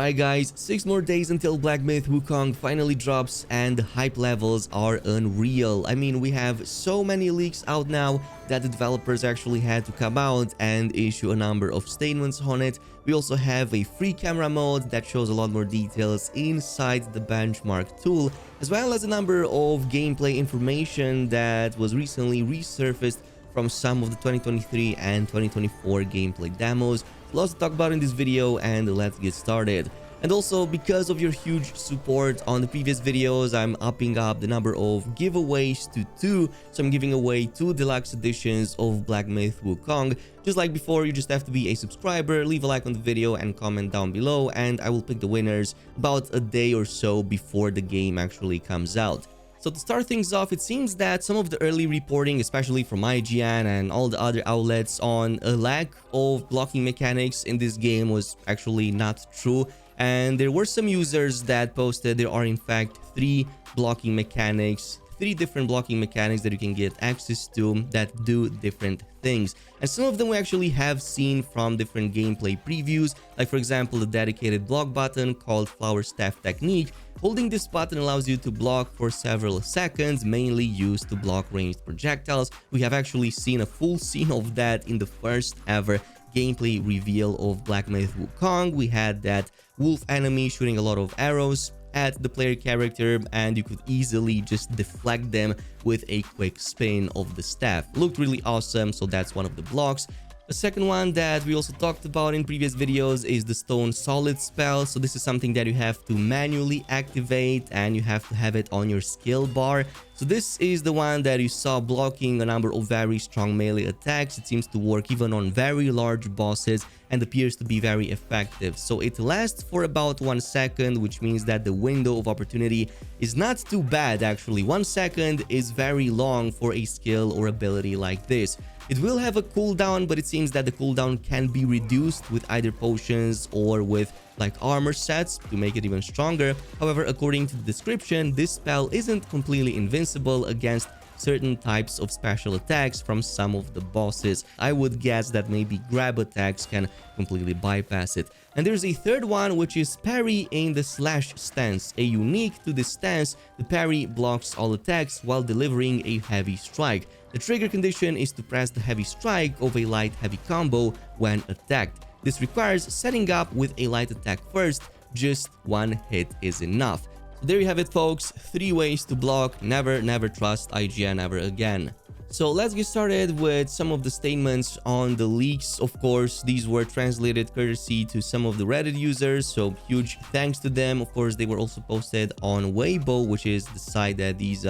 Alright guys, 6 more days until Black Myth Wukong finally drops and the hype levels are unreal. I mean, we have so many leaks out now that the developers actually had to come out and issue a number of statements on it. We also have a free camera mode that shows a lot more details inside the benchmark tool, as well as a number of gameplay information that was recently resurfaced from some of the 2023 and 2024 gameplay demos. Lots to talk about in this video, and let's get started. And also, because of your huge support on the previous videos, I'm upping up the number of giveaways to 2. So I'm giving away 2 deluxe editions of Black Myth Wukong. Just like before, you just have to be a subscriber, leave a like on the video and comment down below, and I will pick the winners about a day or so before the game actually comes out. So to start things off, it seems that some of the early reporting, especially from IGN and all the other outlets, on a lack of blocking mechanics in this game was actually not true. And there were some users that posted there are in fact 3 blocking mechanics, 3 different blocking mechanics that you can get access to that do different things. And some of them we actually have seen from different gameplay previews, like for example the dedicated block button called Flower Staff Technique. Holding this button allows you to block for several seconds, mainly used to block ranged projectiles. We have actually seen a full scene of that in the first ever gameplay reveal of Black Myth Wukong. We had that wolf enemy shooting a lot of arrows at the player character, and you could easily just deflect them with a quick spin of the staff. Looked really awesome, so that's one of the blocks. The second one that we also talked about in previous videos is the Stone Solid spell. So this is something that you have to manually activate and you have to have it on your skill bar. So this is the one that you saw blocking a number of very strong melee attacks. It seems to work even on very large bosses and appears to be very effective. So it lasts for about 1 second, which means that the window of opportunity is not too bad actually. 1 second is very long for a skill or ability like this. It will have a cooldown, but it seems that the cooldown can be reduced with either potions or with like armor sets to make it even stronger. However, according to the description, this spell isn't completely invincible against certain types of special attacks from some of the bosses. I would guess that maybe grab attacks can completely bypass it. And there's a third one, which is Parry in the Slash stance. A unique to this stance, the parry blocks all attacks while delivering a heavy strike. The trigger condition is to press the heavy strike of a light-heavy combo when attacked. This requires setting up with a light attack first. Just 1 hit is enough. So there you have it, folks. 3 ways to block. Never trust IGN ever again. So let's get started with some of the statements on the leaks. Of course, these were translated courtesy to some of the Reddit users, so huge thanks to them. Of course, they were also posted on Weibo, which is the site that these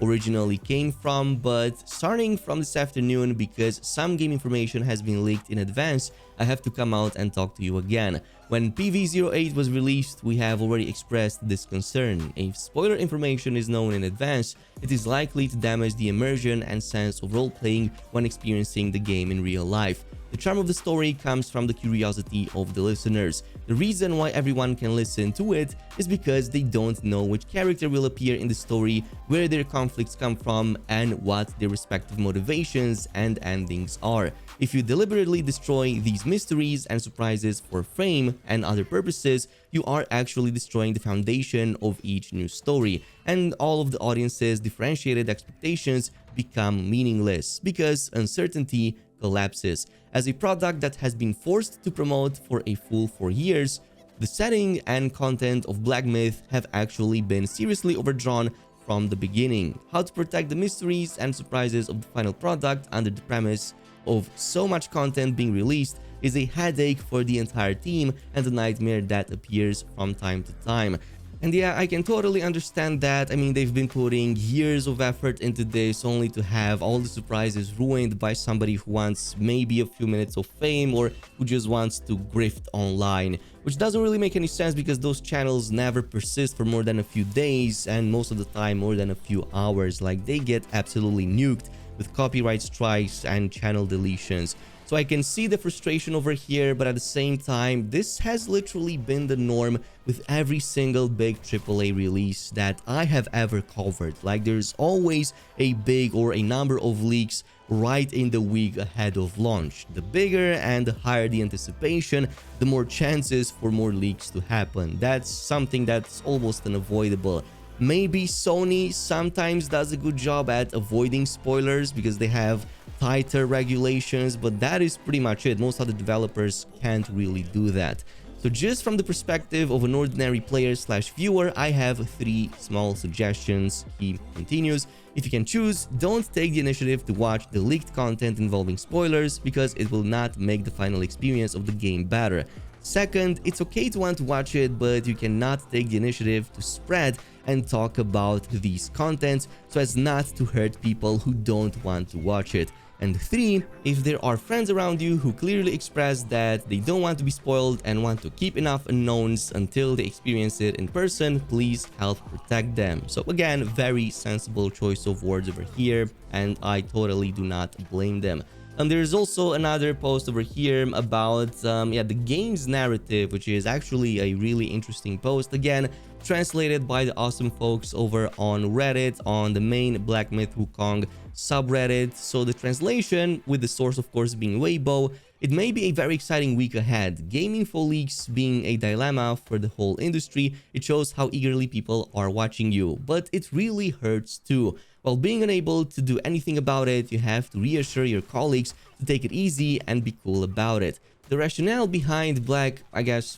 originally came from. But starting from this afternoon, because some game information has been leaked in advance, I have to come out and talk to you again. When PV08 was released, we have already expressed this concern. If spoiler information is known in advance, it is likely to damage the immersion and sense of role-playing when experiencing the game in real life. The charm of the story comes from the curiosity of the listeners. The reason why everyone can listen to it is because they don't know which character will appear in the story, where their conflicts come from, and what their respective motivations and endings are. If you deliberately destroy these mysteries and surprises for fame and other purposes, you are actually destroying the foundation of each new story, and all of the audience's differentiated expectations become meaningless because uncertainty collapses. As a product that has been forced to promote for a full 4 years, the setting and content of Black Myth have actually been seriously overdrawn from the beginning. How to protect the mysteries and surprises of the final product under the premise of so much content being released is a headache for the entire team and a nightmare that appears from time to time. And yeah, I can totally understand that. I mean, they've been putting years of effort into this only to have all the surprises ruined by somebody who wants maybe a few minutes of fame or who just wants to grift online, which doesn't really make any sense because those channels never persist for more than a few days and most of the time more than a few hours. Like, they get absolutely nuked with copyright strikes and channel deletions. So So I can see the frustration over here, but at the same time, this has literally been the norm with every single big AAA release that I have ever covered. Like, there's always a big or a number of leaks right in the week ahead of launch. The bigger and the higher the anticipation, the more chances for more leaks to happen. That's something that's almost unavoidable. Maybe Sony sometimes does a good job at avoiding spoilers because they have tighter regulations, but that is pretty much it. Most other developers can't really do that. So just from the perspective of an ordinary player slash viewer, I have 3 small suggestions. He continues: if you can choose, don't take the initiative to watch the leaked content involving spoilers, because it will not make the final experience of the game better. Second, it's okay to want to watch it, but you cannot take the initiative to spread and talk about these contents so as not to hurt people who don't want to watch it. And 3, if there are friends around you who clearly express that they don't want to be spoiled and want to keep enough unknowns until they experience it in person, please help protect them. So again, very sensible choice of words over here, and I totally do not blame them. There's also another post over here about the game's narrative, which is actually a really interesting post. Again, translated by the awesome folks over on Reddit, on the main Black Myth Wukong subreddit. So the translation, with the source of course being Weibo, it may be a very exciting week ahead. Gaming for leaks being a dilemma for the whole industry, it shows how eagerly people are watching you. But it really hurts too. While being unable to do anything about it, you have to reassure your colleagues to take it easy and be cool about it. The rationale behind Black,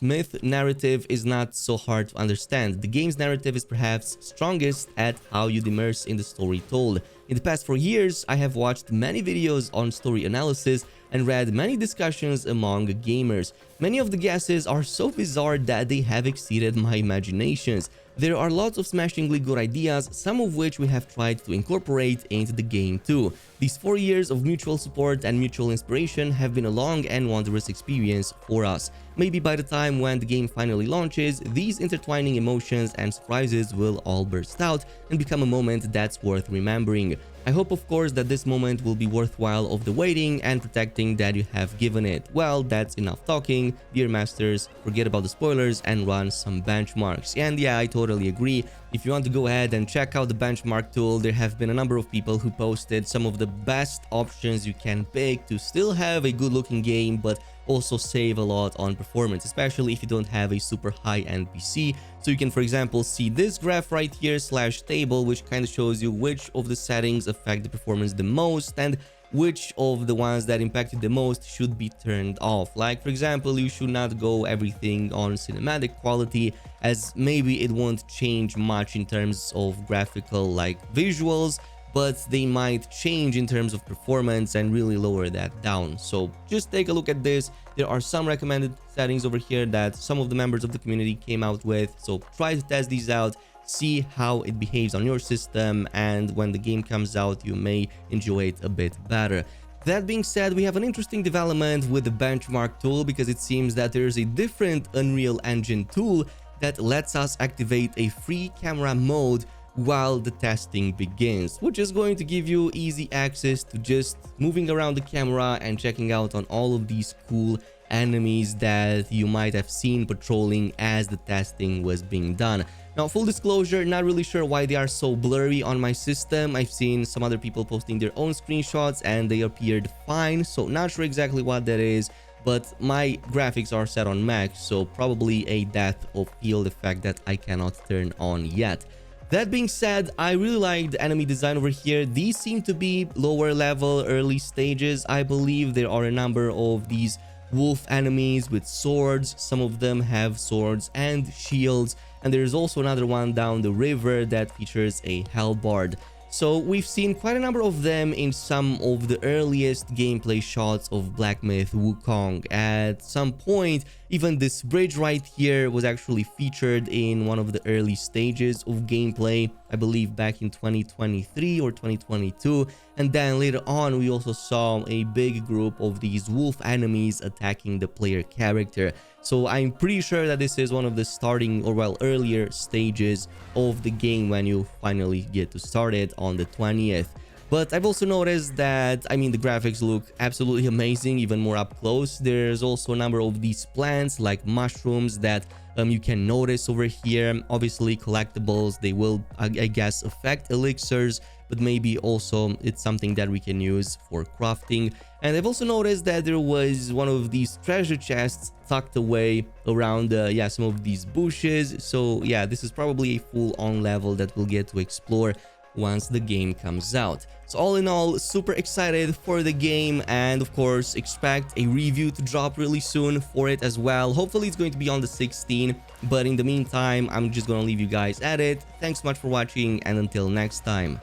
Myth narrative is not so hard to understand. The game's narrative is perhaps strongest at how you immerse in the story told. In the past 4 years, I have watched many videos on story analysis and read many discussions among gamers. Many of the guesses are so bizarre that they have exceeded my imaginations. There are lots of smashingly good ideas, some of which we have tried to incorporate into the game too. These 4 years of mutual support and mutual inspiration have been a long and wondrous experience for us. Maybe by the time when the game finally launches, these intertwining emotions and surprises will all burst out and become a moment that's worth remembering. I hope of course that this moment will be worthwhile of the waiting and protecting that you have given it. Well, that's enough talking, dear masters, forget about the spoilers and run some benchmarks. And yeah, I totally agree. If you want to go ahead and check out the benchmark tool, there have been a number of people who posted some of the best options you can pick to still have a good looking game, but also save a lot on performance, especially if you don't have a super high-end PC. So you can, for example, see this graph right here /table, which kind of shows you which of the settings affect the performance the most and which of the ones that impacted the most should be turned off. Like, for example, you should not go everything on cinematic quality, as maybe it won't change much in terms of graphical like visuals, but they might change in terms of performance and really lower that down. So just take a look at this. There are some recommended settings over here that some of the members of the community came out with, so try to test these out, see how it behaves on your system, and when the game comes out you may enjoy it a bit better. That being said, we have an interesting development with the benchmark tool, because it seems that there is a different Unreal Engine tool that lets us activate a free camera mode while the testing begins, which is going to give you easy access to just moving around the camera and checking out on all of these cool enemies that you might have seen patrolling as the testing was being done. Now, full disclosure, not really sure why they are so blurry on my system. I've seen some other people posting their own screenshots and they appeared fine, so not sure exactly what that is, but my graphics are set on max, so probably a depth of field effect that I cannot turn on yet. That being said, I really like the enemy design over here. These seem to be lower level, early stages. I believe there are a number of these wolf enemies with swords. Some of them have swords and shields, and there's also another one down the river that features a halberd. So we've seen quite a number of them in some of the earliest gameplay shots of Black Myth Wukong. At some point, even this bridge right here was actually featured in one of the early stages of gameplay, I believe back in 2023 or 2022. And then later on, we also saw a big group of these wolf enemies attacking the player character. So I'm pretty sure that this is one of the starting, or well, earlier stages of the game when you finally get to start it on the 20th. But I've also noticed that, I mean, the graphics look absolutely amazing, even more up close. There's also a number of these plants like mushrooms that you can notice over here. Obviously collectibles, they will I guess affect elixirs, but maybe also it's something that we can use for crafting. And I've also noticed that there was one of these treasure chests tucked away around yeah, some of these bushes. So yeah, this is probably a full-on level that we'll get to explore once the game comes out. So all in all, super excited for the game, and of course expect a review to drop really soon for it as well. Hopefully it's going to be on the 16th, but in the meantime I'm just gonna leave you guys at it. Thanks so much for watching, and until next time.